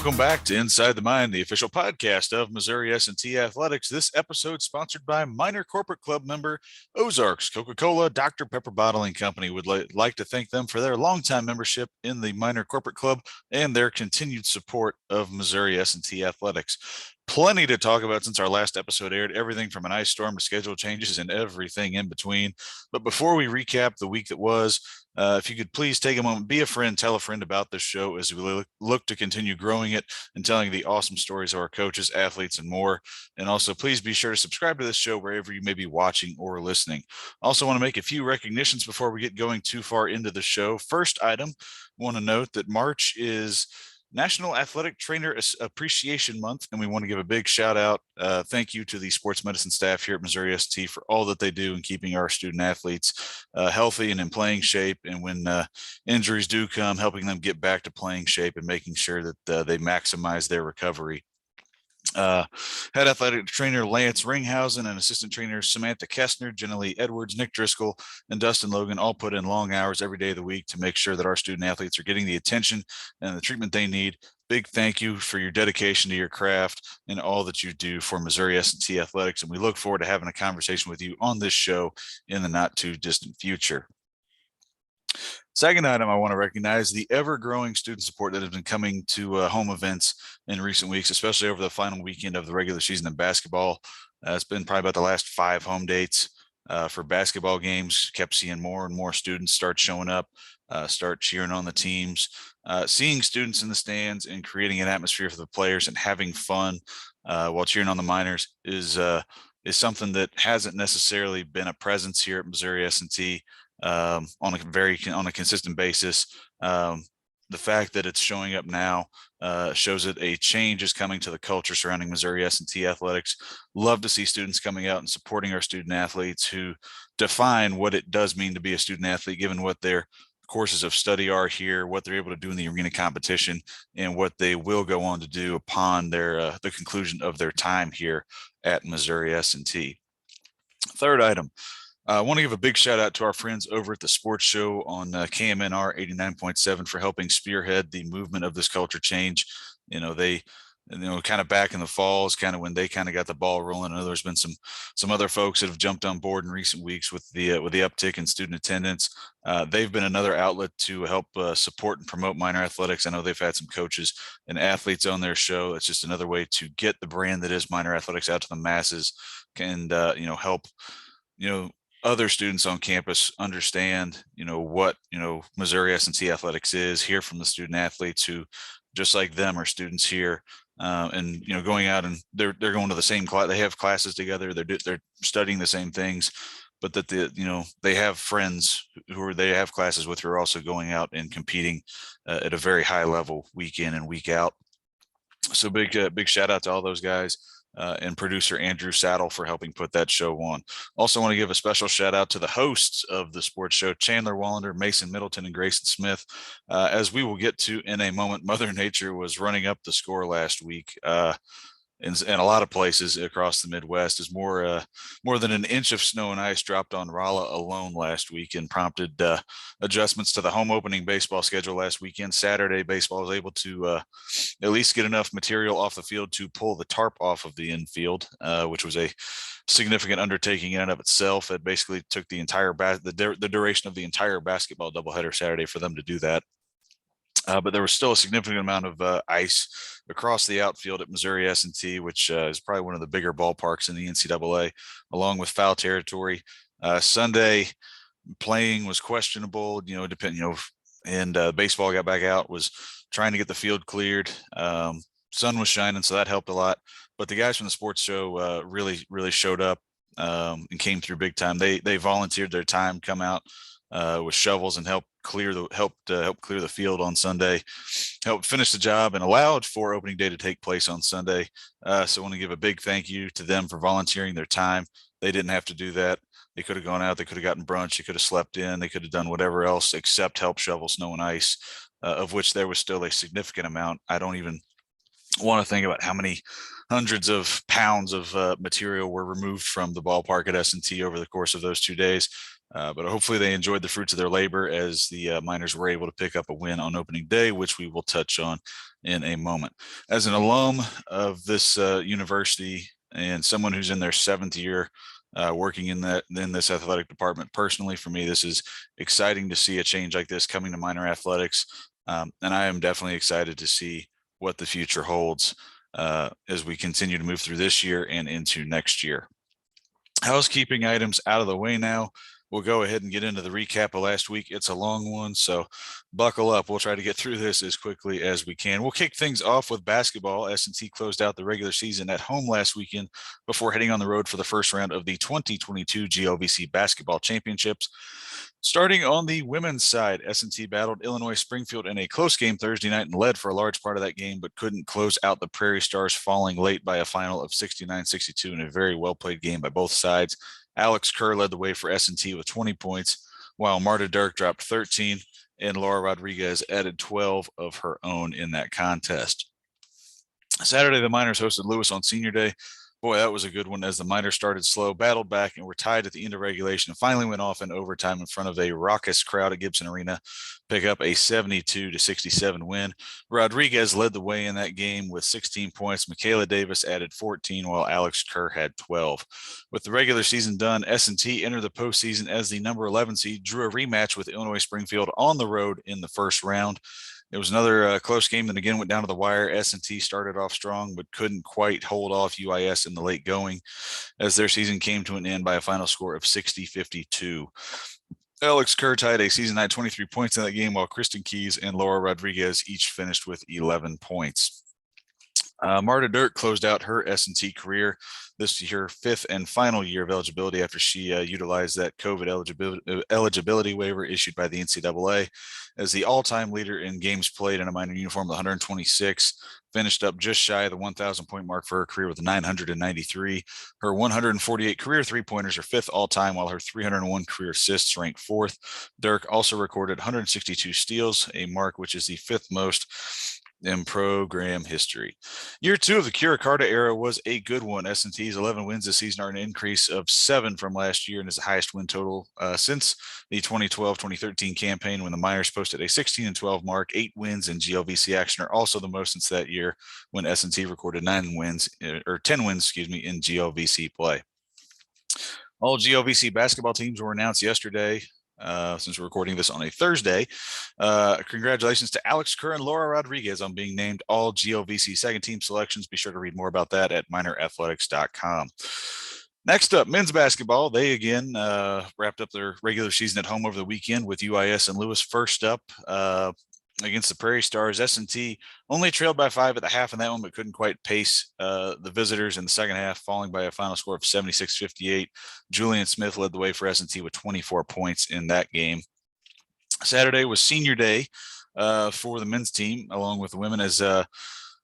Welcome back to Inside the Mind, the official podcast of Missouri S&T Athletics. This episode sponsored by Minor Corporate Club member Ozarks Coca-Cola Dr. Pepper Bottling Company. Would like to thank them for their longtime membership in the Minor Corporate Club and their continued support of Missouri S&T Athletics. Plenty to talk about since our last episode aired, everything from an ice storm to schedule changes and everything in between. But before we recap the week that was, if you could please take a moment, be a friend, tell a friend about this show as we look to continue growing it and telling the awesome stories of our coaches, athletes, and more. And also, please be sure to subscribe to this show wherever you may be watching or listening. Also want to make a few recognitions before we get going too far into the show. First item, want to note that March is National Athletic Trainer Appreciation Month, and we want to give a big shout out. Thank you to the sports medicine staff here at Missouri S&T for all that they do in keeping our student athletes healthy and in playing shape. And when injuries do come, helping them get back to playing shape and making sure that they maximize their recovery. Head athletic trainer Lance Ringhausen and assistant trainers Samantha Kessner, Jenny Edwards, Nick Driscoll, and Dustin Logan all put in long hours every day of the week to make sure that our student athletes are getting the attention and the treatment they need. Big thank you for your dedication to your craft and all that you do for Missouri S&T Athletics. And we look forward to having a conversation with you on this show in the not too distant future. Second item, I want to recognize the ever-growing student support that has been coming to home events in recent weeks, especially over the final weekend of the regular season in basketball. It's been probably about the last 5 home dates for basketball games. Kept seeing more and more students start showing up, start cheering on the teams. Seeing students in the stands and creating an atmosphere for the players and having fun while cheering on the Miners is something that hasn't necessarily been a presence here at Missouri S&T. On a consistent basis. The fact that it's showing up now shows that a change is coming to the culture surrounding Missouri S&T athletics. Love to see students coming out and supporting our student athletes who define what it does mean to be a student athlete, given what their courses of study are here, what they're able to do in the arena competition, and what they will go on to do upon their the conclusion of their time here at Missouri S&T. Third item. I want to give a big shout out to our friends over at the sports show on KMNR 89.7 for helping spearhead the movement of this culture change. They kind of back in the fall is kind of when they kind of got the ball rolling. I know there's been some other folks that have jumped on board in recent weeks with the uptick in student attendance. They've been another outlet to help support and promote minor athletics. I know they've had some coaches and athletes on their show. It's just another way to get the brand that is minor athletics out to the masses and help other students on campus understand, what, Missouri S&T athletics is, hear from the student athletes who, just like them, are students here. And, going out and they're going to the same class, they have classes together, they're studying the same things, but that they have friends who they have classes with who are also going out and competing at a very high level week in and week out. So big shout out to all those guys. And producer Andrew Saddle for helping put that show on. Also want to give a special shout out to the hosts of the sports show, Chandler Wallander, Mason Middleton, and Grayson Smith. As we will get to in a moment, Mother Nature was running up the score last week. In a lot of places across the Midwest, is more than an inch of snow and ice dropped on Rolla alone last week and prompted adjustments to the home opening baseball schedule last weekend. Saturday, baseball was able to at least get enough material off the field to pull the tarp off of the infield, which was a significant undertaking in and of itself. It basically took the entire the duration of the entire basketball doubleheader Saturday for them to do that. But there was still a significant amount of ice across the outfield at Missouri S&T, which is probably one of the bigger ballparks in the NCAA, along with foul territory. Sunday playing was questionable, and baseball got back out, was trying to get the field cleared. Sun was shining, so that helped a lot. But the guys from the sports show really showed up and came through big time. They volunteered their time, come out with shovels and helped clear the field on Sunday, helped finish the job, and allowed for opening day to take place on Sunday. So I want to give a big thank you to them for volunteering their time. They didn't have to do that. They could have gone out, they could have gotten brunch, they could have slept in, they could have done whatever else except help shovel snow and ice, of which there was still a significant amount. I don't even want to think about how many hundreds of pounds of material were removed from the ballpark at S&T over the course of those 2 days. But hopefully they enjoyed the fruits of their labor as the Miners were able to pick up a win on opening day, which we will touch on in a moment. As an alum of this university and someone who's in their 7th year working in this athletic department, personally, for me, this is exciting to see a change like this coming to Miner athletics. And I am definitely excited to see what the future holds as we continue to move through this year and into next year. Housekeeping items out of the way now. We'll go ahead and get into the recap of last week. It's a long one, so buckle up. We'll try to get through this as quickly as we can. We'll kick things off with basketball. S&T closed out the regular season at home last weekend before heading on the road for the first round of the 2022 GLVC Basketball Championships. Starting on the women's side, S&T battled Illinois Springfield in a close game Thursday night and led for a large part of that game, but couldn't close out the Prairie Stars, falling late by a final of 69-62 in a very well-played game by both sides. Alex Kerr led the way for S&T with 20 points, while Marta Dirk dropped 13, and Laura Rodriguez added 12 of her own in that contest. Saturday, the Miners hosted Lewis on Senior Day. Boy, that was a good one as the Miners started slow, battled back, and were tied at the end of regulation and finally went off in overtime in front of a raucous crowd at Gibson Arena, pick up a 72-67 win. Rodriguez led the way in that game with 16 points. Michaela Davis added 14, while Alex Kerr had 12. With the regular season done, S&T entered the postseason as the number 11 seed, drew a rematch with Illinois Springfield on the road in the first round. It was another close game that again went down to the wire. S&T started off strong, but couldn't quite hold off UIS in the late going as their season came to an end by a final score of 60-52. Alex Kerr tied a season high 23 points in that game, while Kristen Keys and Laura Rodriguez each finished with 11 points. Marta Dirk closed out her S&T career this year, 5th and final year of eligibility after she utilized that COVID eligibility waiver issued by the NCAA. As the all-time leader in games played in a Miner uniform with 126, finished up just shy of the 1,000 point mark for her career with 993. Her 148 career three-pointers are 5th all-time, while her 301 career assists rank 4th. Dirk also recorded 162 steals, a mark which is the 5th most in program history. Year 2 of the Curacarta era was a good one. S&T's 11 wins this season are an increase of 7 from last year and is the highest win total since the 2012-2013 campaign, when the Miners posted a 16-12 mark. 8 wins in GLVC action are also the most since that year, when S&T recorded 10 wins in GLVC play. All GLVC basketball teams were announced yesterday. Since we're recording this on a Thursday. Congratulations to Alex Kerr and Laura Rodriguez on being named all GLVC second team selections. Be sure to read more about that at minerathletics.com. Next up, men's basketball. They again wrapped up their regular season at home over the weekend with UIS and Lewis. First up against the Prairie Stars, S&T only trailed by 5 at the half in that one, but couldn't quite pace the visitors in the second half, falling by a final score of 76-58. Julian Smith led the way for S&T with 24 points in that game. Saturday was Senior Day for the men's team, along with the women, as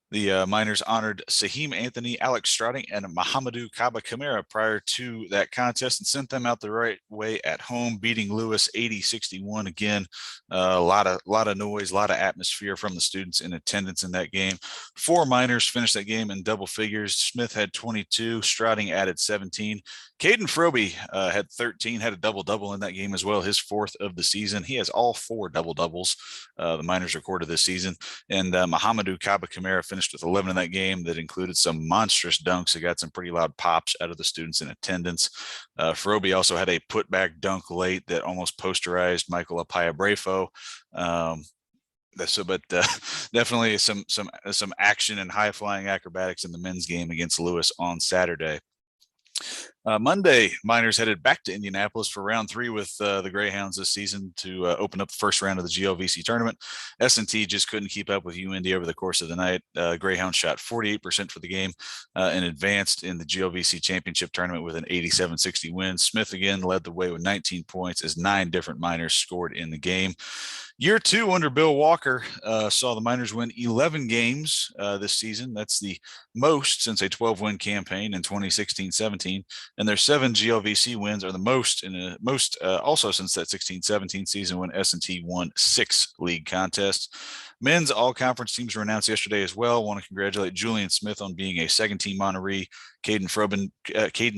the Miners honored Saheem Anthony, Alex Strouting, and Mahamadou Kaba Kamara prior to that contest and sent them out the right way at home, beating Lewis 80-61. Again, a lot of noise, a lot of atmosphere from the students in attendance in that game. 4 Miners finished that game in double figures. Smith had 22, Strouting added 17. Caden Froby had 13, had a double-double in that game as well, his 4th of the season. He has all 4 double-doubles the Miners recorded this season. And Mahamadou Kaba Kamara finished with 11 in that game that included some monstrous dunks. It got some pretty loud pops out of the students in attendance. Froby also had a putback dunk late that almost posterized Michael Apaya Brefo. But definitely some action and high-flying acrobatics in the men's game against Lewis on Saturday. Monday, Miners headed back to Indianapolis for round 3 with the Greyhounds this season to open up the first round of the GLVC tournament. S&T just couldn't keep up with UIndy over the course of the night. Greyhounds shot 48% for the game and advanced in the GLVC championship tournament with an 87-60 win. Smith again led the way with 19 points as 9 different Miners scored in the game. Year 2 under Bill Walker saw the Miners win 11 games this season. That's the most since a 12-win campaign in 2016-17, and their 7 GLVC wins are the most also since that 16-17 season when S&T won 6 league contests. Men's all-conference teams were announced yesterday as well. Want to congratulate Julian Smith on being a second-team honoree. Caden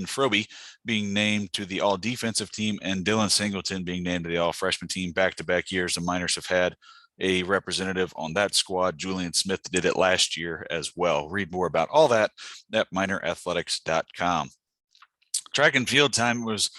Froby being named to the all-defensive team, and Dylan Singleton being named to the all-freshman team. Back-to-back years, the Miners have had a representative on that squad. Julian Smith did it last year as well. Read more about all that at minerathletics.com. Track and field time was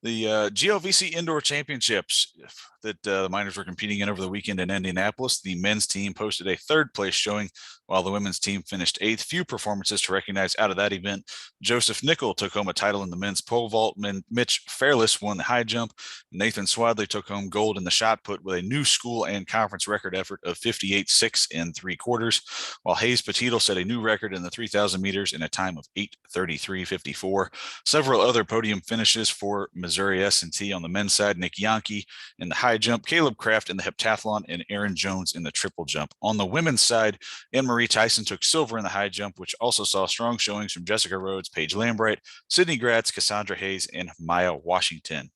the GLVC Indoor Championships that the Miners were competing in over the weekend in Indianapolis. The men's team posted a third place showing, while the women's team finished eighth. Few performances to recognize out of that event. Joseph Nickel took home a title in the men's pole vault. Mitch Fairless won the high jump. Nathan Swadley took home gold in the shot put with a new school and conference record effort of 58.6 3/4, while Hayes Petito set a new record in the 3,000 meters in a time of 8:33.54. Several other podium finishes for Missouri S&T on the men's side. Nick Yankee in the high jump, Caleb Kraft in the heptathlon, and Aaron Jones in the triple jump. On the women's side, Anne-Marie Tyson took silver in the high jump, which also saw strong showings from Jessica Rhodes, Paige Lambright, Sydney Gratz, Cassandra Hayes, and Maya Washington.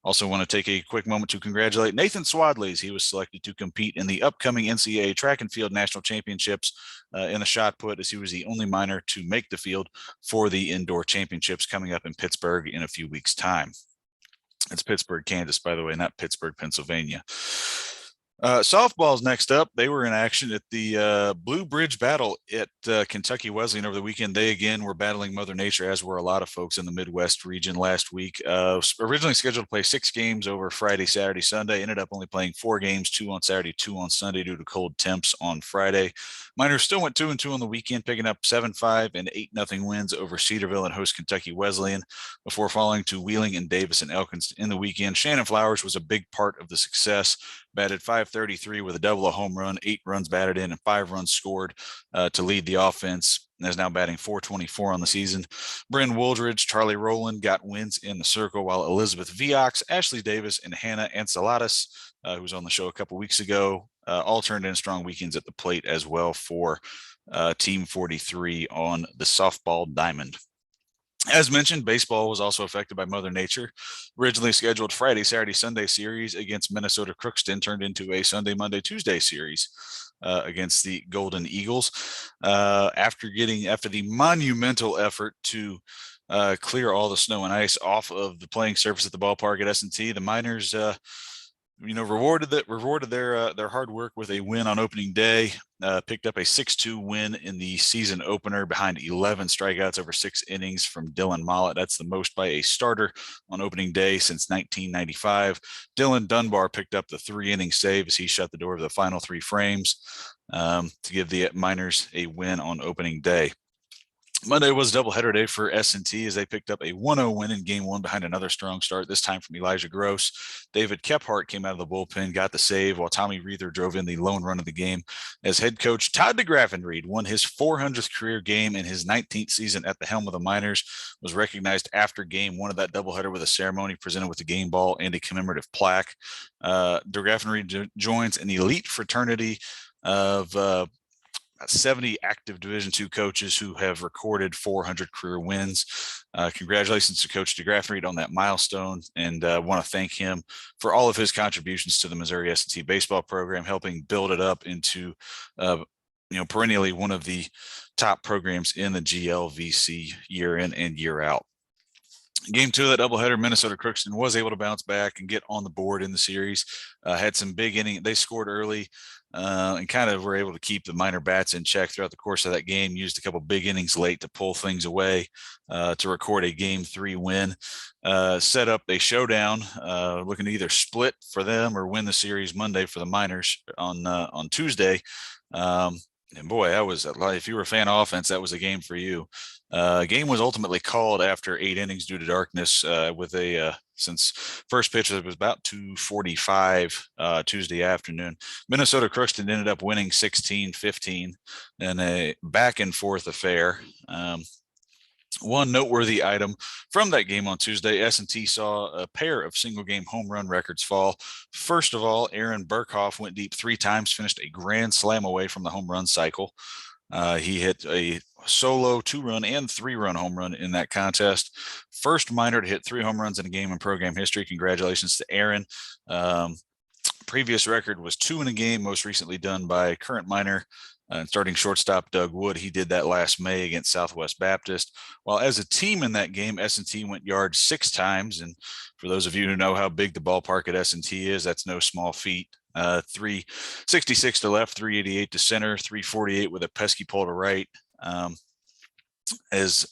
Also want to take a quick moment to congratulate Nathan Swadley. He was selected to compete in the upcoming NCAA Track and Field National Championships in the shot put, as he was the only Miner to make the field for the indoor championships coming up in Pittsburgh in a few weeks' time. It's Pittsburgh, Kansas, by the way, not Pittsburgh, Pennsylvania. Softball's next up. They were in action at the Blue Bridge Battle at Kentucky Wesleyan over the weekend. They again were battling Mother Nature, as were a lot of folks in the Midwest region last week. Originally scheduled to play 6 games over Friday, Saturday, Sunday. Ended up only playing 4 games, 2 on Saturday, 2 on Sunday due to cold temps on Friday. Miners still went 2-2 on the weekend, picking up 7-5 and 8-0 wins over Cedarville and host Kentucky Wesleyan before falling to Wheeling and Davis and Elkins in the weekend. Shannon Flowers was a big part of the success. Batted .533 with a double, a home run, 8 runs batted in, and 5 runs scored to lead the offense. And is now batting .424 on the season. Bryn Wooldridge, Charlie Rowland got wins in the circle, while Elizabeth Viox, Ashley Davis, and Hannah Enceladus, who was on the show a couple weeks ago, all turned in strong weekends at the plate as well for Team 43 on the softball diamond. As mentioned, baseball was also affected by Mother Nature. Originally scheduled Friday, Saturday, Sunday series against Minnesota Crookston turned into a Sunday, Monday, Tuesday series against the Golden Eagles. After the monumental effort to clear all the snow and ice off of the playing surface at the ballpark at S&T, the Miners rewarded their hard work with a win on opening day. Picked up a 6-2 win in the season opener behind 11 strikeouts over 6 innings from Dylan Mollett. That's the most by a starter on opening day since 1995. Dylan Dunbar picked up the 3-inning save as he shut the door of the final 3 frames to give the Miners a win on opening day. Monday was a doubleheader day for S&T as they picked up a 1-0 win in Game 1 behind another strong start, this time from Elijah Gross. David Kephart came out of the bullpen, got the save, while Tommy Reether drove in the lone run of the game as head coach Todd DeGraffenreid won his 400th career game in his 19th season at the helm of the Miners, was recognized after Game 1 of that doubleheader with a ceremony presented with the game ball and a commemorative plaque. DeGraffenreid joins an elite fraternity of 70 active Division II coaches who have recorded 400 career wins. Congratulations to Coach DeGraffenreid on that milestone, and want to thank him for all of his contributions to the Missouri S&T baseball program, helping build it up into perennially one of the top programs in the GLVC year in and year out. Game 2 of that doubleheader, Minnesota Crookston was able to bounce back and get on the board in the series. Had some big innings. They scored early and kind of were able to keep the Miner bats in check throughout the course of that game. Used a couple big innings late to pull things away to record a Game 3 win. Set up a showdown, looking to either split for them or win the series Monday for the Miners on Tuesday. And boy, that was, if you were a fan of offense, that was a game for you. Game was ultimately called after 8 innings due to darkness with since first pitch was about 2:45 Tuesday afternoon. Minnesota Crookston ended up winning 16-15 in a back and forth affair. One noteworthy item from that game on Tuesday, S&T saw a pair of single-game home run records fall. First of all, Aaron Burkhoff went deep 3 times, finished a grand slam away from the home run cycle. He hit a solo 2-run and 3-run home run in that contest. First Miner to hit 3 home runs in a game in program history. Congratulations to Aaron. Previous record was 2 in a game, most recently done by current minor and starting shortstop Doug Wood. He did that last May against Southwest Baptist. While as a team in that game, S&T went yards 6 times. And for those of you who know how big the ballpark at S&T is, that's no small feat. 366 to left, 388 to center, 348 with a pesky pull to right. As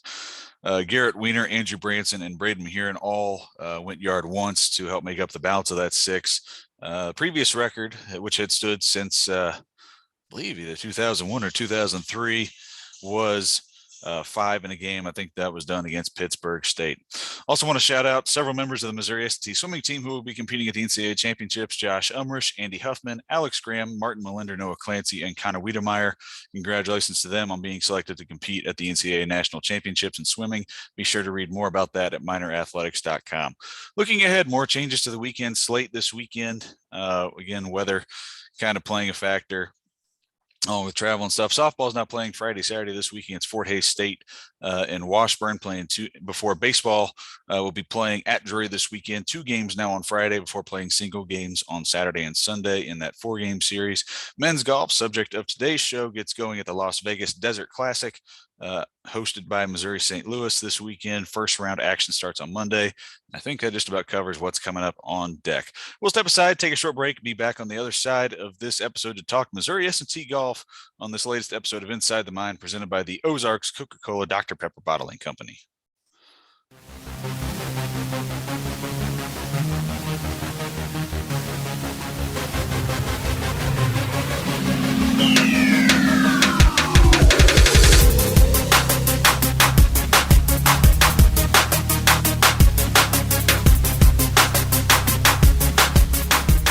Garrett Weiner, Andrew Branson, and Braden Mahiran all went yard once to help make up the balance of that 6. Previous record, which had stood since I believe either 2001 or 2003, was 5 in a game. I think that was done against Pittsburgh State. Also want to shout out several members of the Missouri S&T swimming team who will be competing at the NCAA championships: Josh Umrish, Andy Huffman, Alex Graham, Martin Melinder, Noah Clancy, and Connor Wiedemeyer. Congratulations to them on being selected to compete at the NCAA national championships in swimming. Be sure to read more about that at minorathletics.com. Looking ahead, more changes to the weekend slate this weekend. Again, weather kind of playing a factor. With travel and stuff. Softball's not playing Friday, Saturday this weekend. It's Fort Hays State and Washburn playing before baseball will be playing at Drury this weekend. 2 games now on Friday before playing single games on Saturday and Sunday in that 4-game series. Men's golf, subject of today's show, gets going at the Las Vegas Desert Classic, hosted by Missouri St. Louis this weekend. First round action starts on Monday. I think that just about covers what's coming up on deck. We'll step aside, take a short break, be back on the other side of this episode to talk Missouri S&T golf on this latest episode of Inside the Mind, presented by the Ozarks Coca-Cola Dr. Pepper Bottling Company.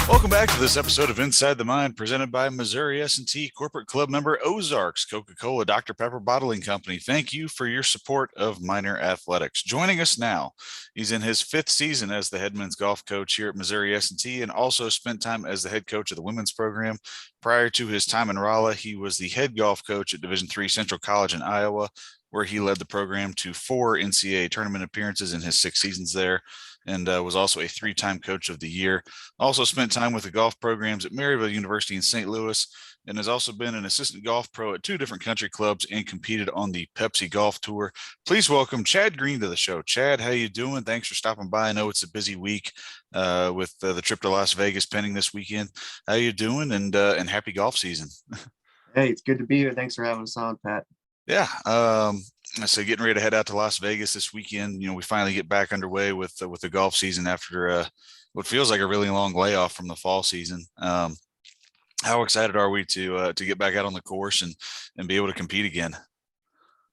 Welcome back to this episode of Inside the Mind, presented by Missouri S&T Corporate Club member Ozarks Coca-Cola Dr. Pepper Bottling Company. Thank you for your support of minor athletics. Joining us now, he's in his 5th season as the head men's golf coach here at Missouri S&T, and also spent time as the head coach of the women's program. Prior to his time in Rolla, he was the head golf coach at Division III Central College in Iowa, where he led the program to 4 NCAA tournament appearances in his 6 seasons there, and was also a 3-time coach of the year. Also spent time with the golf programs at Maryville University in St. Louis, and has also been an assistant golf pro at 2 different country clubs and competed on the Pepsi Golf Tour. Please welcome Chad Green to the show. Chad, how you doing? Thanks for stopping by. I know it's a busy week with the trip to Las Vegas pending this weekend. How you doing? And happy golf season. Hey, it's good to be here. Thanks for having us on, Pat. Yeah. So getting ready to head out to Las Vegas this weekend. You know, we finally get back underway with the golf season after what feels like a really long layoff from the fall season. How excited are we to get back out on the course and be able to compete again?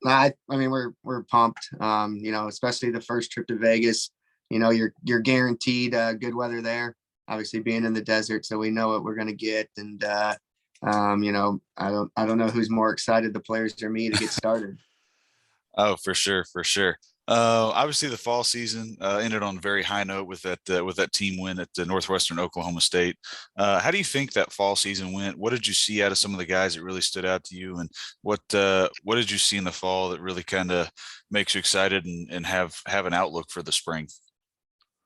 I mean, we're pumped. You know, especially the first trip to Vegas. You know, you're guaranteed good weather there. Obviously, being in the desert, so we know what we're going to get. And you know, I don't know who's more excited, the players or me, to get started. Oh, for sure. Obviously, the fall season ended on a very high note with that team win at Northwestern Oklahoma State. How do you think that fall season went? What did you see out of some of the guys that really stood out to you, and what did you see in the fall that really kind of makes you excited and have an outlook for the spring?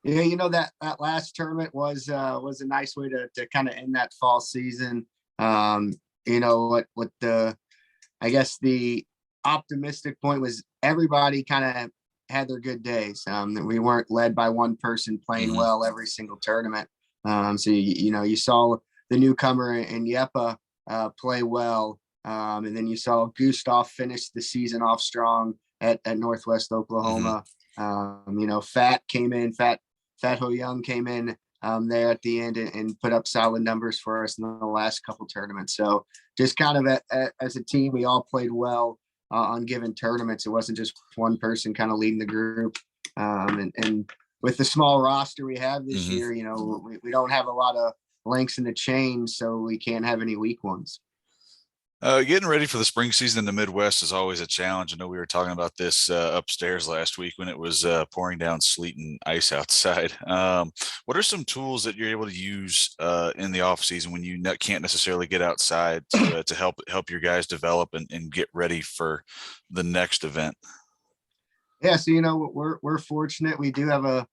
Yeah, you know, that last tournament was a nice way to kind of end that fall season. You know what I guess the optimistic point was everybody kind of had their good days. We weren't led by one person playing well every single tournament. So you know, you saw the newcomer in Yepa play well, and then you saw Gustav finish the season off strong at Northwest Oklahoma. You know, Fat Ho Young came in there at the end and put up solid numbers for us in the last couple tournaments. So just kind of as a team, we all played well on given tournaments. It wasn't just one person kind of leading the group. And with the small roster we have this year, you know, we don't have a lot of links in the chain, so we can't have any weak ones. Getting ready for the spring season in the Midwest is always a challenge. I know we were talking about this upstairs last week when it was pouring down sleet and ice outside. What are some tools that you're able to use in the off season when you can't necessarily get outside to help your guys develop and get ready for the next event? Yeah, so you know, we're fortunate. We do have a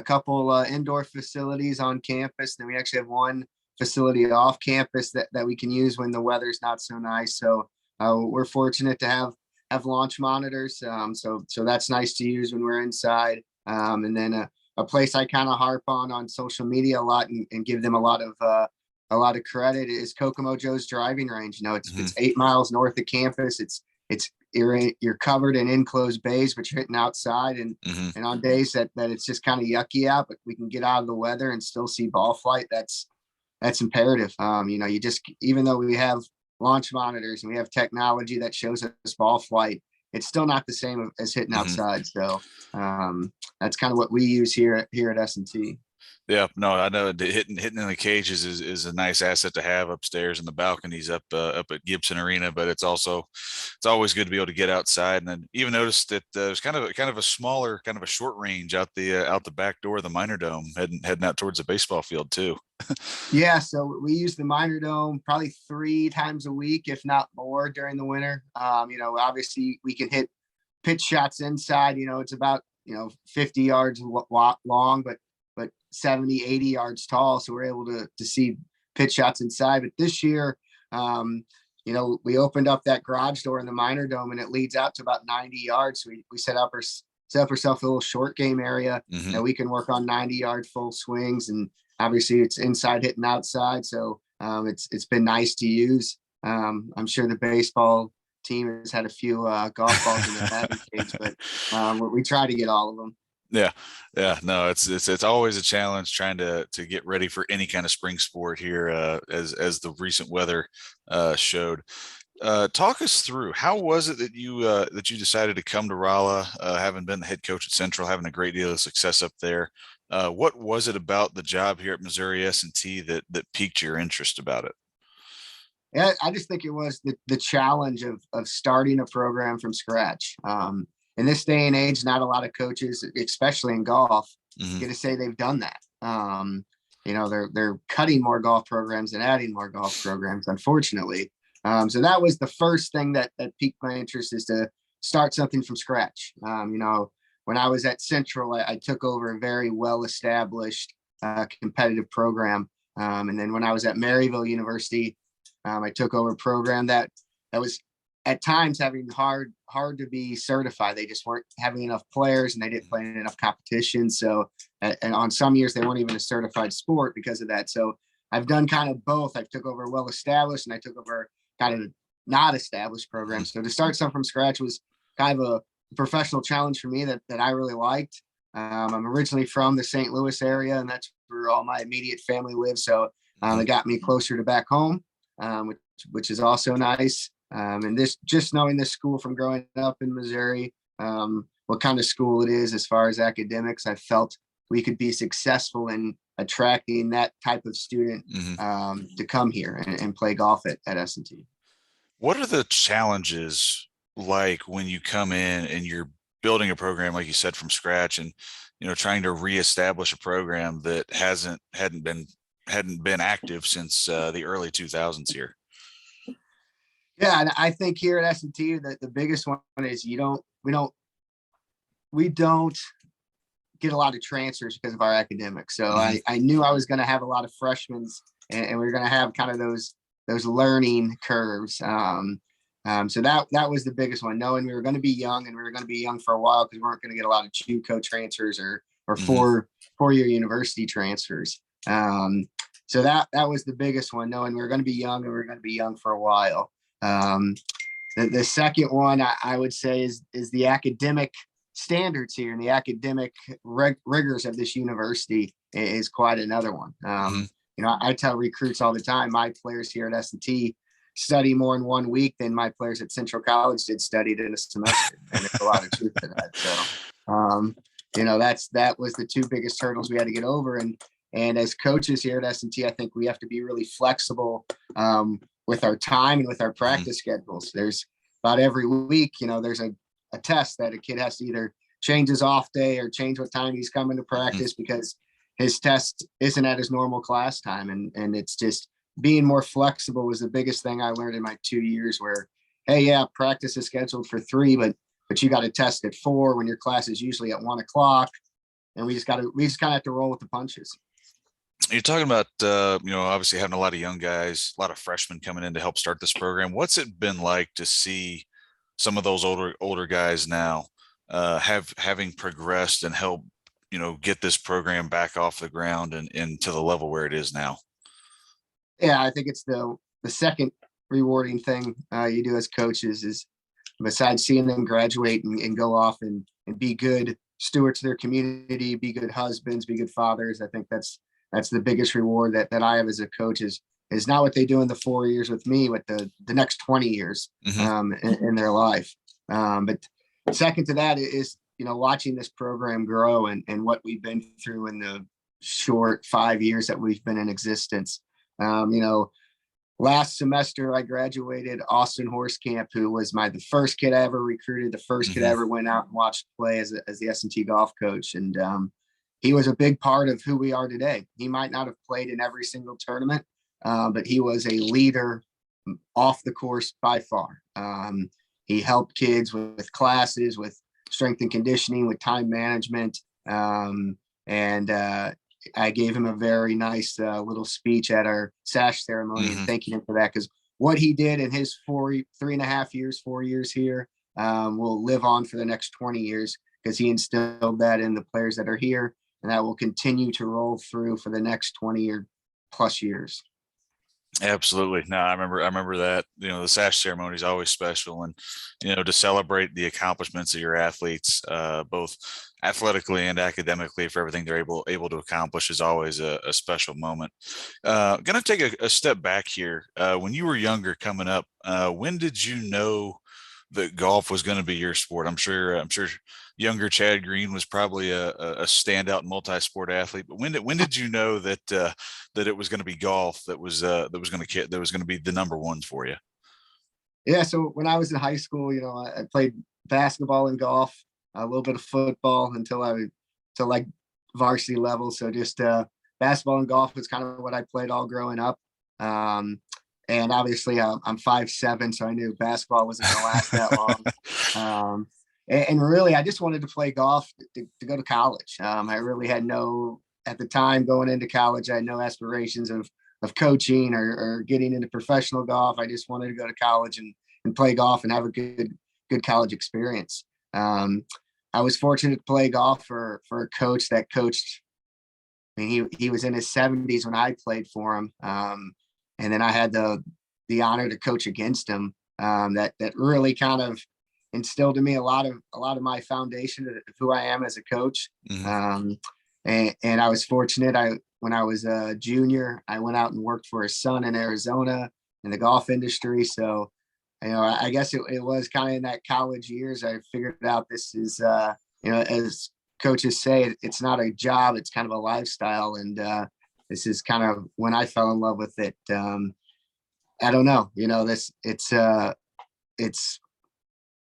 couple indoor facilities on campus. Then we actually have one facility off campus that we can use when the weather's not so nice. So we're fortunate to have launch monitors. So that's nice to use when we're inside. And then a place I kind of harp on social media a lot and give them a lot of credit is Kokomo Joe's driving range. It's 8 miles north of campus. You're covered in enclosed bays, but you're hitting outside, and on days that it's just kind of yucky out, but we can get out of the weather and still see ball flight. That's imperative. You just, even though we have launch monitors and we have technology that shows us ball flight, it's still not the same as hitting outside. So that's kind of what we use here at S&T. Yeah, no, I know hitting in the cages is a nice asset to have upstairs in the balconies up at Gibson Arena, but it's always good to be able to get outside. And then even noticed that there's kind of a smaller, kind of a short range out the back door of the minor dome, heading out towards the baseball field too. Yeah, so we use the minor dome probably 3 times a week, if not more, during the winter. Obviously we can hit pitch shots inside. It's about 50 yards long, but 70, 80 yards tall. So we're able to see pitch shots inside. But this year, we opened up that garage door in the minor dome and it leads out to about 90 yards. So we set up ourselves a little short game area that we can work on 90-yard full swings. And obviously it's inside hitting outside. So it's been nice to use. I'm sure the baseball team has had a few golf balls in the batting cage, but we try to get all of them. Yeah. No, it's always a challenge trying to get ready for any kind of spring sport here, as the recent weather showed. Talk us through, how was it that you decided to come to Rolla, having been the head coach at Central, having a great deal of success up there? What was it about the job here at Missouri S&T that piqued your interest about it? Yeah, I just think it was the challenge of starting a program from scratch. In this day and age, not a lot of coaches, especially in golf, get to say they've done that. They're cutting more golf programs and adding more golf programs, unfortunately. So that was the first thing that piqued my interest, is to start something from scratch. When I was at Central, I took over a very well-established competitive program. And then when I was at Maryville University, I took over a program that was at times having hard to be certified. They just weren't having enough players and they didn't play in enough competition. So, and on some years they weren't even a certified sport because of that. So I've done kind of both. I took over well-established and I took over kind of not established programs. So to start something from scratch was kind of a professional challenge for me that I really liked. I'm originally from the St. Louis area, and that's where all my immediate family lives. So it got me closer to back home, which is also nice. And just knowing this school from growing up in Missouri, what kind of school it is as far as academics, I felt we could be successful in attracting that type of student to come here and play golf at S&T. What are the challenges like when you come in and you're building a program, like you said, from scratch, and trying to reestablish a program that hadn't been active since the early 2000s here? Yeah, and I think here at S&T that the biggest one is we don't get a lot of transfers because of our academics. So I knew I was going to have a lot of freshmen, and we were going to have kind of those learning curves. So that was the biggest one, knowing we were going to be young, and we were going to be young for a while because we weren't going to get a lot of JUCO transfers or four-year university transfers. So that was the biggest one, knowing we were going to be young and we were going to be young for a while. The second one I would say is the academic standards here, and the academic rigors of this university is quite another one. I tell recruits all the time, my players here at S&T study more in 1 week than my players at Central College did studied in a semester. And there's a lot of truth to that. So, that was the 2 biggest hurdles we had to get over. And as coaches here at S&T, I think we have to be really flexible with our time and with our practice schedules. There's about every week, there's a test that a kid has to either change his off day or change what time he's coming to practice because his test isn't at his normal class time. And it's just being more flexible was the biggest thing I learned in my 2 years, where, hey, yeah, practice is scheduled for 3, but you got to test at 4 when your class is usually at 1 o'clock. And we just kind of have to roll with the punches. You're talking about, obviously having a lot of young guys, a lot of freshmen coming in to help start this program. What's it been like to see some of those older guys now having progressed and help, get this program back off the ground and to the level where it is now? Yeah, I think it's the second rewarding thing you do as coaches is besides seeing them graduate and go off and be good stewards of their community, be good husbands, be good fathers. I think that's the biggest reward that I have as a coach is not what they do in the 4 years with me, but the next 20 years Hmm. in their life. But second to that is, watching this program grow and what we've been through in the short 5 years that we've been in existence. Um, you know, Last semester I graduated Austin Horsecamp, who was the first kid I ever recruited, the first kid I Hmm. ever went out and watched play as the S&T golf coach. And he was a big part of who we are today. He might not have played in every single tournament, but he was a leader off the course by far. He helped kids with classes, with strength and conditioning, with time management. And I gave him a very nice little speech at our sash ceremony and Hmm. thanking him for that because what he did in his 3.5 years, 4 years here will live on for the next 20 years because he instilled that in the players that are here, and that will continue to roll through for the next 20 or plus years. Absolutely. No, I remember that, the sash ceremony is always special, and, to celebrate the accomplishments of your athletes, both athletically and academically for everything they're able to accomplish is always a special moment. Going to take a step back here. When you were younger coming up, when did you know that golf was going to be your sport? I'm sure younger Chad Green was probably a standout multi-sport athlete, but when did you know that it was going to be golf that was going to be the number one for you? Yeah, so when I was in high school, I played basketball and golf, a little bit of football to like varsity level. So just basketball and golf was kind of what I played all growing up. Um, and obviously, I'm 5'7", so I knew basketball wasn't going to last that long. Um, and really, I just wanted to play golf to go to college. I really had at the time going into college, I had no aspirations of coaching or getting into professional golf. I just wanted to go to college and play golf and have a good college experience. Um, I was fortunate to play golf for a coach that coached. I mean, he was in his 70s when I played for him, and then I had the honor to coach against him. That really kind of instilled in me a lot of my foundation of who I am as a coach. Hmm. Um, and I was fortunate. When I was a junior, I went out and worked for his son in Arizona in the golf industry. So, I guess it was kind of in that college years I figured out this is, as coaches say, it's not a job; it's kind of a lifestyle. And this is kind of when I fell in love with it. I don't know, it's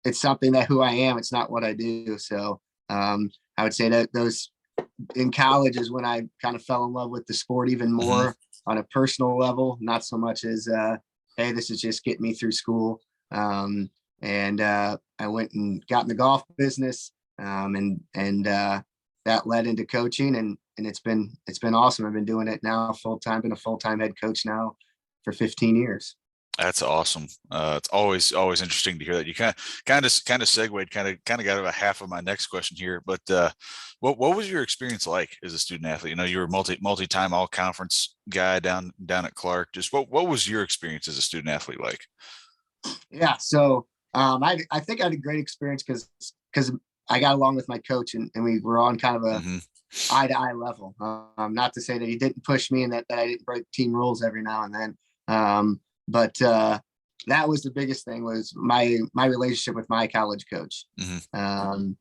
it's something that who I am. It's not what I do. So I would say that those in college is when I kind of fell in love with the sport even Hmm. more on a personal level, not so much as, hey, this is just getting me through school. And I went and got in the golf business, and that led into coaching, and it's been awesome. I've been doing it now full time. Been a full time head coach now for 15 years. That's awesome. It's always interesting to hear that. You kind of segued, kind of got a half of my next question here. But what was your experience like as a student athlete? You were multi-time all conference guy down at Clark. Just what was your experience as a student athlete like? Yeah, so I think I had a great experience because I got along with my coach and we were on kind of a Hmm. eye to eye level. Not to say that he didn't push me and that I didn't break team rules every now and then. But that was the biggest thing was my relationship with my college coach. Hmm. Um,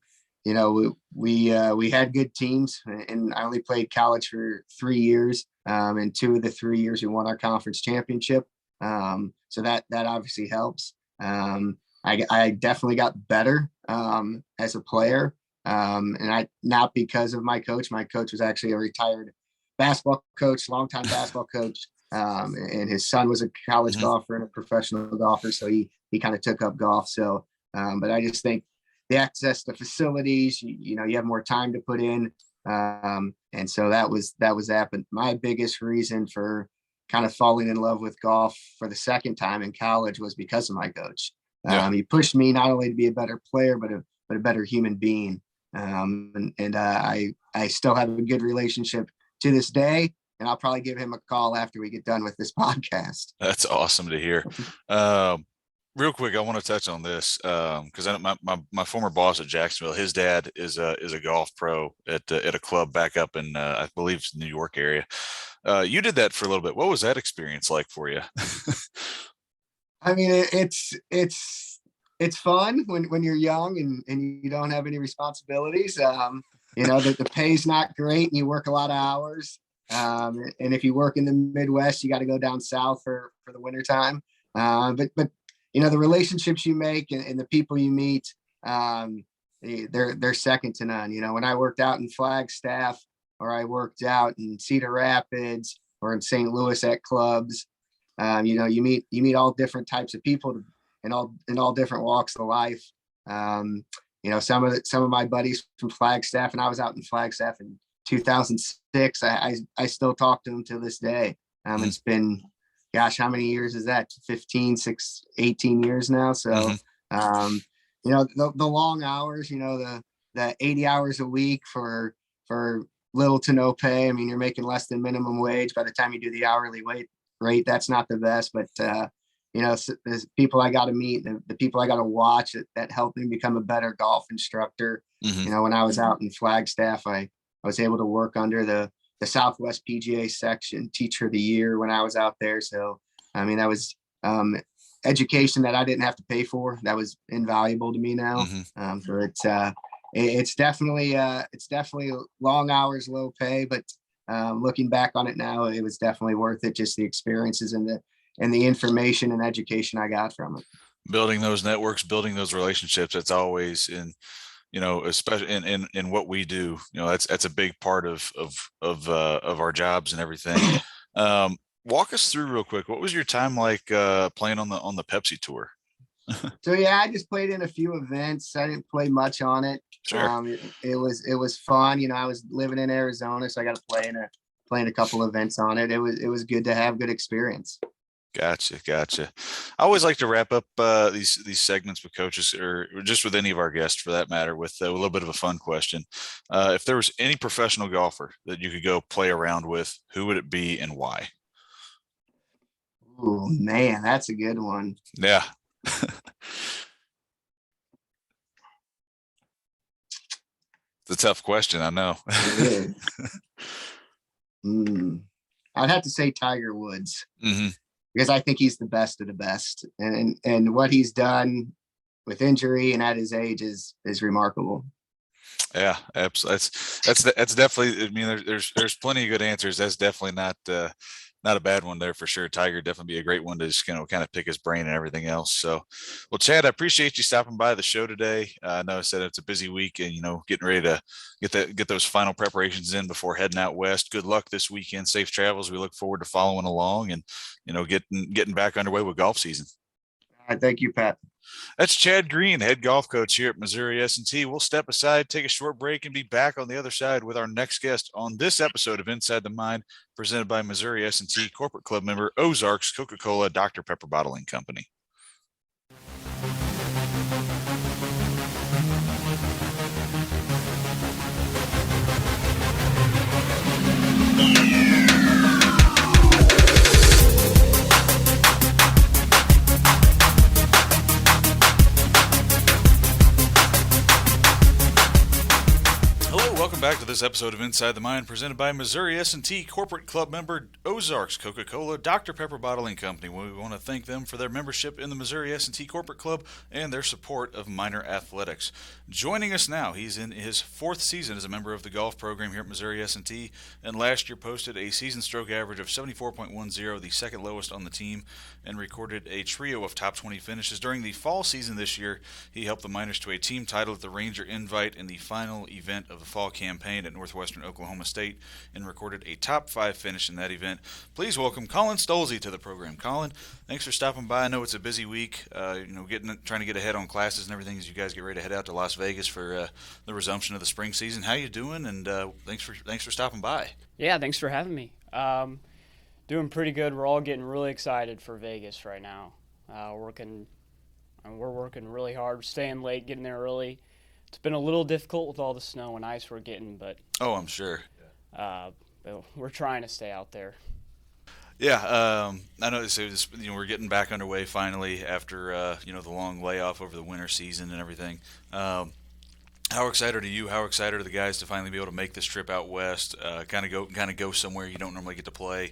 we had good teams, and I only played college for 3 years. And 2 of the 3 years we won our conference championship. So that obviously helps. I definitely got better as a player. And I not because of my coach. My coach was actually a retired basketball coach, longtime basketball coach. And his son was a college Hmm. golfer and a professional golfer, so he kind of took up golf. But I just think the access to facilities, you have more time to put in. And so that was that. But my biggest reason for kind of falling in love with golf for the second time in college was because of my coach. Yeah. He pushed me not only to be a better player, but a better human being. I still have a good relationship to this day, and I'll probably give him a call after we get done with this podcast. That's awesome to hear. Um, Real quick, I want to touch on this because my former boss at Jacksonville, his dad is a golf pro at a club back up in I believe New York area. You did that for a little bit. What was that experience like for you? I mean, it's fun when you're young and you don't have any responsibilities. The pay's not great and you work a lot of hours. And if you work in the Midwest, you got to go down south for the wintertime. But the relationships you make and the people you meet, they're second to none. When I worked out in Flagstaff or I worked out in Cedar Rapids or in St. Louis at clubs, you meet all different types of people in all different walks of life. Some of my buddies from Flagstaff, and I was out in Flagstaff in 2006. I still talk to them to this day. It's been, gosh, how many years is that? 18 years now. So, the long hours, the 80 hours a week for little to no pay. I mean, you're making less than minimum wage by the time you do the hourly rate. That's not the best, but there's people I got to meet, the people I got to watch that helped me become a better golf instructor. When I was out in Flagstaff, I was able to work under the Southwest PGA section teacher of the year when I was out there. So, I mean, that was education that I didn't have to pay for. That was invaluable to me now. It's definitely long hours, low pay, but looking back on it now, it was definitely worth it. Just the experiences and the information and education I got from it. Building those networks, building those relationships. That's always especially in what we do, that's a big part of our jobs and everything. Walk us through real quick. What was your time like playing on the Pepsi tour? So yeah, I just played in a few events. I didn't play much on it. Sure. It was fun. I was living in Arizona, so I got to play in a couple events on it. It was good to have good experience. Gotcha. I always like to wrap up these segments with coaches or just with any of our guests for that matter with a little bit of a fun question. If there was any professional golfer that you could go play around with, who would it be and why? Oh man, that's a good one. Yeah. It's a tough question, I know. It is. I'd have to say Tiger Woods. Because I think he's the best of the best, and what he's done with injury and at his age is remarkable. Yeah, absolutely. That's definitely. I mean, there's plenty of good answers. That's definitely not a bad one there for sure. Tiger definitely be a great one to just kind of pick his brain and everything else. So, well, Chad, I appreciate you stopping by the show today. I know I said it's a busy week and getting ready to get those final preparations in before heading out west. Good luck this weekend. Safe travels. We look forward to following along and getting back underway with golf season. All right, thank you, Pat. That's Chad Green, head golf coach here at Missouri S&T. We'll step aside, take a short break, and be back on the other side with our next guest on this episode of Inside the Mind, presented by Missouri S&T Corporate Club member Ozarks Coca-Cola Dr. Pepper Bottling Company. Welcome back to this episode of Inside the Mind, presented by Missouri S&T Corporate Club member Ozarks Coca-Cola Dr. Pepper Bottling Company. We want to thank them for their membership in the Missouri S&T Corporate Club and their support of minor athletics. Joining us now, he's in his fourth season as a member of the golf program here at Missouri S&T, and last year posted a season stroke average of 74.10, the second lowest on the team, and recorded a trio of top 20 finishes. During the fall season this year, he helped the Miners to a team title at the Ranger Invite in the final event of the fall campaign. trained at Northwestern Oklahoma State and recorded a top 5 finish in that event. Please welcome Colin Stolze to the program. Colin, thanks for stopping by. I know it's a busy week, trying to get ahead on classes and everything as you guys get ready to head out to Las Vegas for the resumption of the spring season. How you doing? And thanks for stopping by. Yeah, thanks for having me. Doing pretty good. We're all getting really excited for Vegas right now. We're working really hard, staying late, getting there early. It's been a little difficult with all the snow and ice we're getting, but I'm sure. But we're trying to stay out there. Yeah, I know. So we're getting back underway finally after the long layoff over the winter season and everything. How excited are you? How excited are the guys to finally be able to make this trip out west? Kind of go somewhere you don't normally get to play.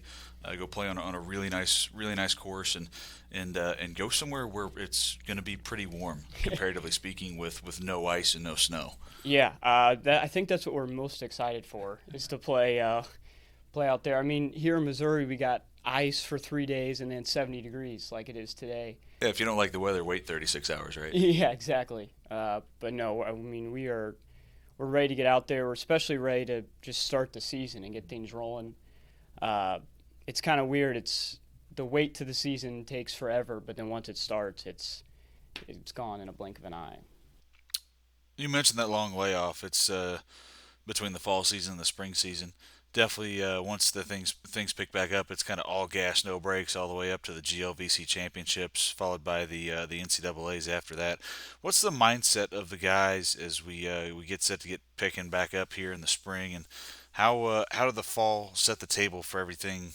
Go play on a really nice course and go somewhere where it's going to be pretty warm, comparatively speaking, with no ice and no snow. Yeah, I think that's what we're most excited for, is to play out there. I mean, here in Missouri, we got ice for 3 days and then 70 degrees like it is today. Yeah, if you don't like the weather, wait 36 hours, right? Yeah, exactly. But no, I mean, we're ready to get out there. We're especially ready to just start the season and get things rolling. It's kind of weird. It's the wait to the season takes forever, but then once it starts, it's gone in a blink of an eye. You mentioned that long layoff. It's between the fall season and the spring season. Definitely, once the things pick back up, it's kind of all gas, no brakes, all the way up to the GLVC championships, followed by the NCAA's after that. What's the mindset of the guys as we get set to get picking back up here in the spring, and how did the fall set the table for everything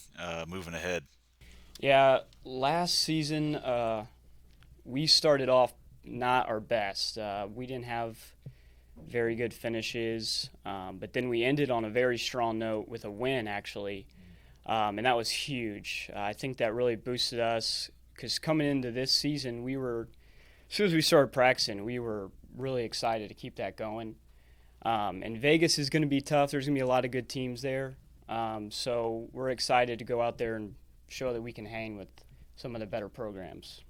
moving ahead? Yeah, last season we started off not our best. We didn't have very good finishes, but then we ended on a very strong note with a win, actually, and that was huge. I think that really boosted us, because coming into this season, as soon as we started practicing, we were really excited to keep that going. And Vegas is going to be tough. There's going to be a lot of good teams there, so we're excited to go out there and show that we can hang with some of the better programs.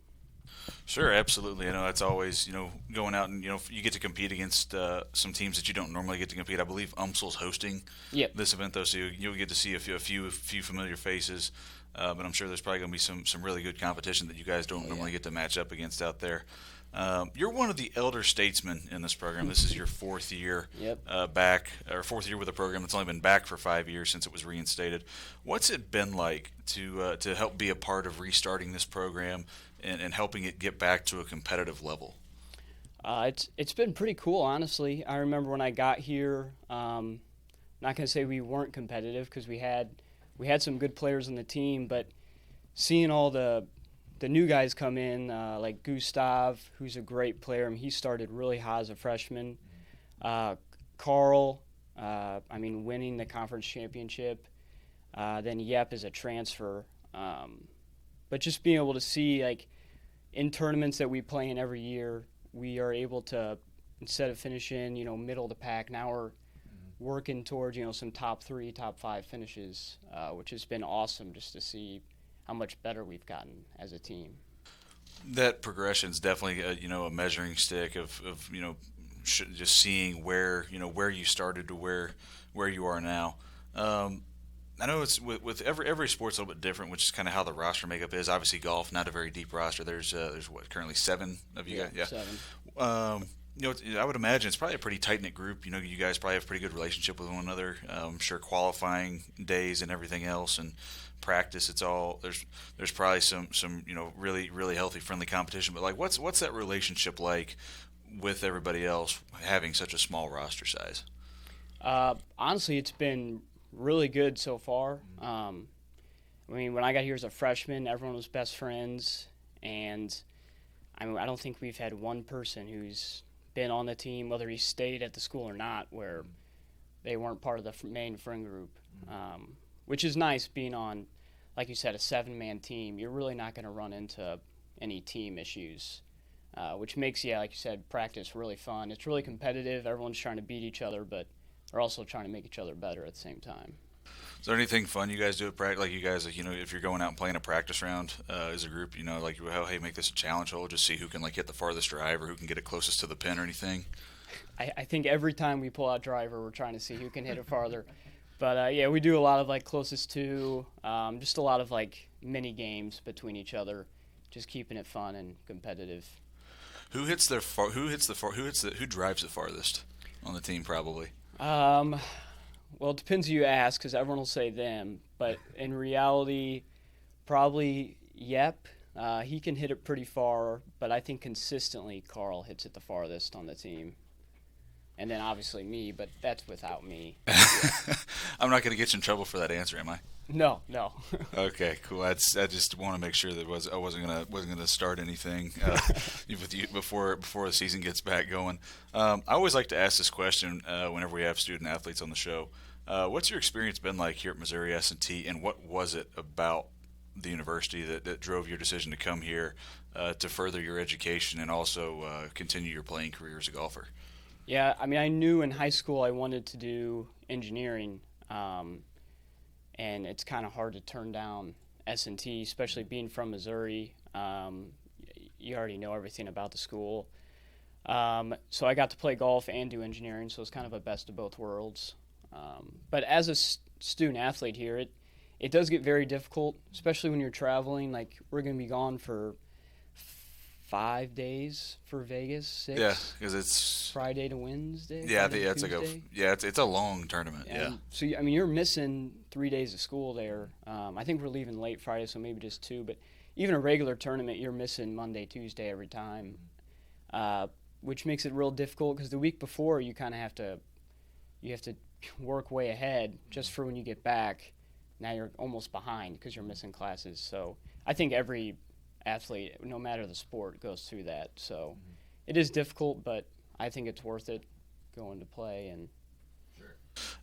Sure, absolutely. I know that's always, going out and, you get to compete against some teams that you don't normally get to compete. I believe UMSL's hosting this event, though, so you'll get to see a few familiar faces. But I'm sure there's probably going to be some really good competition that you guys don't normally get to match up against out there. You're one of the elder statesmen in this program. This is your fourth year back, or fourth year with a program that's only been back for 5 years since it was reinstated. What's it been like to help be a part of restarting this program and helping it get back to a competitive level? It's been pretty cool, honestly. I remember when I got here, not going to say we weren't competitive, because we had some good players on the team, but seeing all the new guys come in, like Gustav, who's a great player. I mean, he started really hot as a freshman. Carl, winning the conference championship. Then Yep is a transfer. But just being able to see, like, in tournaments that we play in every year, we are able to, instead of finishing, middle of the pack, now we're working towards, some top 3, top 5 finishes, which has been awesome just to see how much better we've gotten as a team. That progression is definitely a measuring stick of just seeing where you started to where you are now. I know it's with every sport's a little bit different, which is kind of how the roster makeup is. Obviously, golf, not a very deep roster. There's currently 7 of you guys. Yeah, 7. I would imagine it's probably a pretty tight knit group. You guys probably have a pretty good relationship with one another. I'm sure qualifying days and everything else and practice. It's all there's probably some really really healthy, friendly competition. But like, what's that relationship like with everybody else having such a small roster size? Honestly, it's been really good so far. When I got here as a freshman, everyone was best friends, and I don't think we've had one person who's been on the team, whether he stayed at the school or not, where they weren't part of the main friend group, which is nice being on, like you said, a 7-man team. You're really not going to run into any team issues, which makes, like you said, practice really fun. It's really competitive. Everyone's trying to beat each other, but they're also trying to make each other better at the same time. Is there anything fun you guys do at practice? Like you guys, if you're going out and playing a practice round as a group, make this a challenge hole, just see who can hit the farthest drive or who can get it closest to the pin or anything? I think every time we pull out driver, we're trying to see who can hit it farther. But yeah, we do a lot of like closest to, just a lot of like mini games between each other, just keeping it fun and competitive. Who drives the farthest on the team probably? Well, it depends who you ask because everyone will say them, but in reality, probably Yep. He can hit it pretty far, but I think consistently Carl hits it the farthest on the team. And then obviously me, but that's without me. I'm not going to get you in trouble for that answer, am I? No. Okay, cool. I just want to make sure that I wasn't gonna start anything with you before the season gets back going. I always like to ask this question whenever we have student athletes on the show. What's your experience been like here at Missouri S&T, and what was it about the university that drove your decision to come here to further your education and also continue your playing career as a golfer? Yeah, I mean, I knew in high school I wanted to do engineering, and it's kind of hard to turn down S&T, especially being from Missouri. You already know everything about the school. So I got to play golf and do engineering, so it's kind of a best of both worlds. But as a student athlete here, it does get very difficult, especially when you're traveling. Like, we're going to be gone for 5 days for Vegas, 6. Yeah, because it's Friday to Wednesday. Yeah, Friday it's Tuesday. it's a long tournament. Yeah. So I mean, you're missing 3 days of school there. I think we're leaving late Friday, so maybe just 2. But even a regular tournament, you're missing Monday, Tuesday every time, which makes it real difficult because the week before you kind of have to work way ahead just for when you get back. Now you're almost behind because you're missing classes. So I think every athlete, no matter the sport, goes through that. So it is difficult, but I think it's worth it going to play. And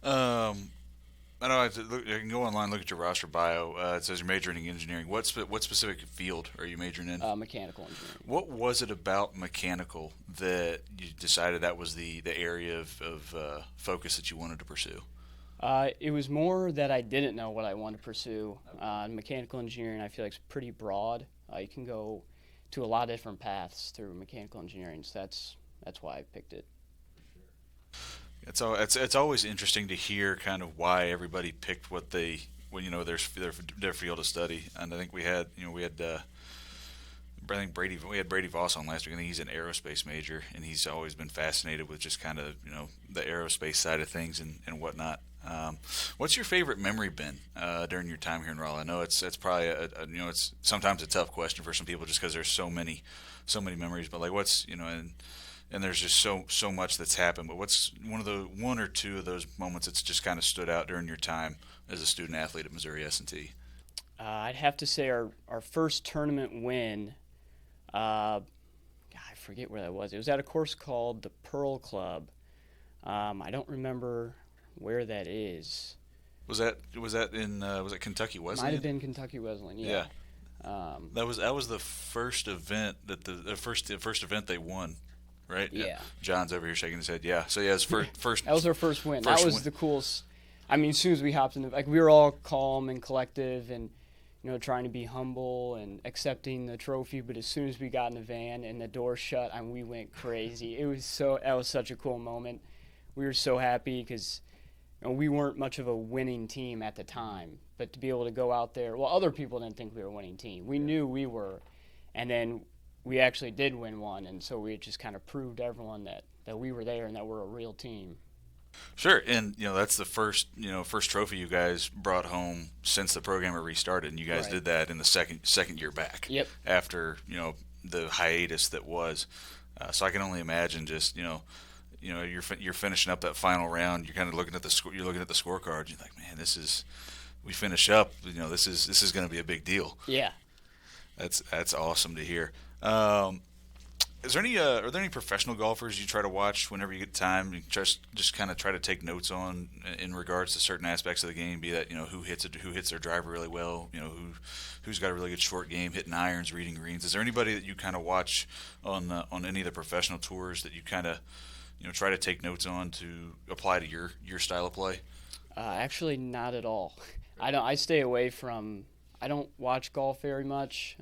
I know I can go online, look at your roster bio. It says you're majoring in engineering. What specific field are you majoring in? Mechanical engineering. What was it about mechanical that you decided that was the area of focus that you wanted to pursue? It was more that I didn't know what I wanted to pursue. Mechanical engineering, I feel like, is pretty broad. You can go to a lot of different paths through mechanical engineering, so that's why I picked it. It's always interesting to hear kind of why everybody picked what they their field of study. And I think we had Brady Voss on last week. I think he's an aerospace major, and he's always been fascinated with just kind of the aerospace side of things and whatnot. What's your favorite memory been during your time here in Raleigh? I know it's probably it's sometimes a tough question for some people just because there's so many memories. But like what's and there's just so much that's happened. But what's one or two of those moments that's just kind of stood out during your time as a student athlete at Missouri S&T? I'd have to say our first tournament win. I forget where that was. It was at a course called the Pearl Club. I don't remember where that is. Was that in was it Kentucky Wesleyan? Might have been Kentucky Wesleyan. Yeah. That was the first event the first event they won, right? Yeah. John's over here shaking his head. Yeah. So yeah, it's first. That was our first win. That was the coolest. I mean, as soon as we hopped in, we were all calm and collective and trying to be humble and accepting the trophy. But as soon as we got in the van and the door shut, we went crazy. That was such a cool moment. We were so happy because we weren't much of a winning team at the time, but to be able to go out there, well, other people didn't think we were a winning team. We knew we were, and then we actually did win one, and so we just kind of proved to everyone that we were there and that we're a real team. Sure, and that's the first trophy you guys brought home since the program had restarted, and you guys did that in the second year back. Yep. After the hiatus that was, so I can only imagine just you're finishing up that final round. You're kind of looking at the scorecard. You're like, man, we finish up. This is going to be a big deal. Yeah. That's awesome to hear. Are there any professional golfers you try to watch whenever you get time? You just kind of try to take notes on in regards to certain aspects of the game. Be that who hits their driver really well. Who's got a really good short game, hitting irons, reading greens. Is there anybody that you kind of watch on any of the professional tours that you kind of try to take notes on to apply to your style of play? Actually, not at all. I stay away from. I don't watch golf very much.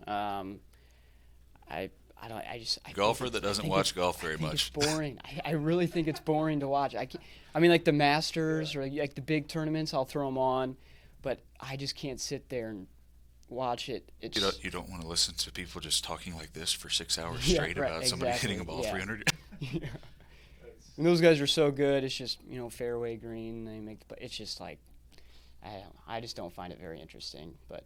I I Golfer that doesn't watch golf very much. It's boring. I really think it's boring to watch. I mean, like the Masters or like the big tournaments, I'll throw them on, but I just can't sit there and watch it. You don't want to listen to people just talking like this for 6 hours Yeah, straight right, about somebody exactly, hitting a ball yeah. 300. Yeah. And those guys are so good. It's just, fairway green. It's just like, I just don't find it very interesting. But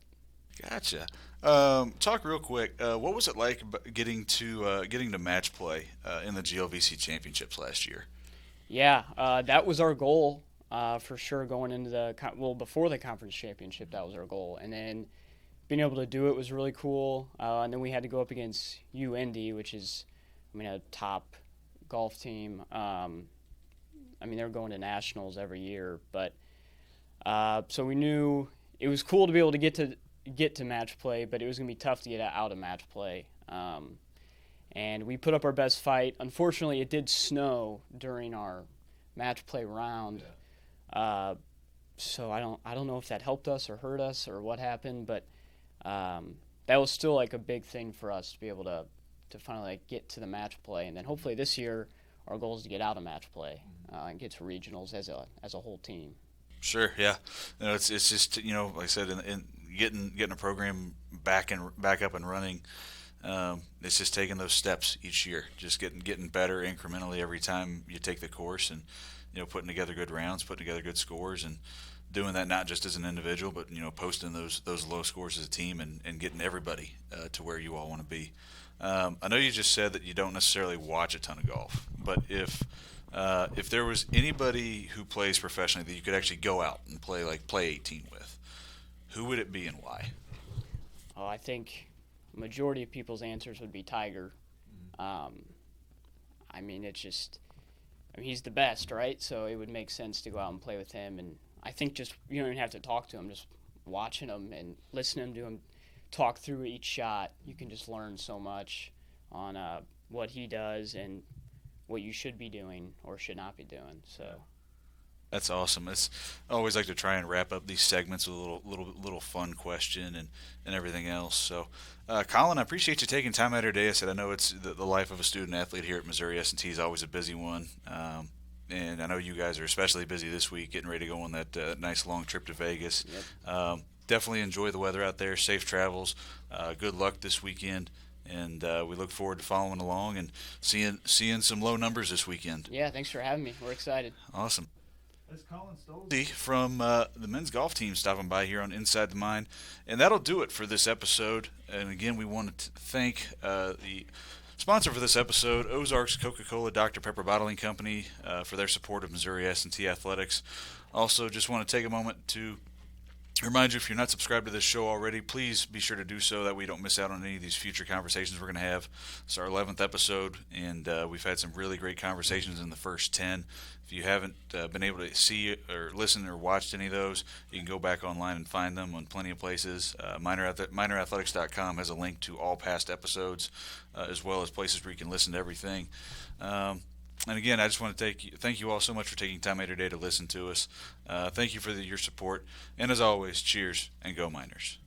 Gotcha. Talk real quick. What was it like getting to match play in the GLVC championships last year? yeah, that was our goal for sure going into before the conference championship. That was our goal, and then being able to do it was really cool. And then we had to go up against UIndy, which is, a top golf team. They're going to nationals every year, but so we knew it was cool to be able to get to match play, but it was going to be tough to get out of match play. And we put up our best fight. Unfortunately, it did snow during our match play round. So I don't know if that helped us or hurt us or what happened, but that was still like a big thing for us to be able to finally get to the match play. And then hopefully this year our goal is to get out of match play and get to regionals as a whole team. Sure, yeah. It's just like I said, in getting a program back up and running. It's just taking those steps each year, just getting better incrementally every time you take the course, and putting together good rounds, putting together good scores, and doing that not just as an individual, but posting those low scores as a team, and getting everybody to where you all want to be. I know you just said that you don't necessarily watch a ton of golf, but if there was anybody who plays professionally that you could actually go out and play 18 with, who would it be and why? Oh, I think the majority of people's answers would be Tiger. He's the best, right? So it would make sense to go out and play with him. And I think just you don't even have to talk to him, just watching him and listening to him talk through each shot. You can just learn so much on what he does and what you should be doing or should not be doing. So that's awesome. I always like to try and wrap up these segments with a little fun question and everything else. So, Colin, I appreciate you taking time out of your day. I know it's the life of a student athlete here at Missouri S&T is always a busy one. And I know you guys are especially busy this week, getting ready to go on that nice long trip to Vegas. Yep. Definitely enjoy the weather out there. Safe travels. Good luck this weekend. And we look forward to following along and seeing some low numbers this weekend. Yeah, thanks for having me. We're excited. Awesome. That's Colin Stolze from the men's golf team stopping by here on Inside the Mind. And that'll do it for this episode. And again, we want to thank the sponsor for this episode, Ozarks Coca-Cola Dr. Pepper Bottling Company, for their support of Missouri S&T Athletics. Also, just want to take a moment to remind you, if you're not subscribed to this show already, please be sure to do so. That way you don't miss out on any of these future conversations we're going to have. It's our 11th episode, and we've had some really great conversations in the first 10. If you haven't been able to see or listen or watched any of those, you can go back online and find them on plenty of places. Minorathletics.com has a link to all past episodes, as well as places where you can listen to everything. And again, I just want to thank you all so much for taking time out of your day to listen to us. Thank you for your support. And as always, cheers and go Miners.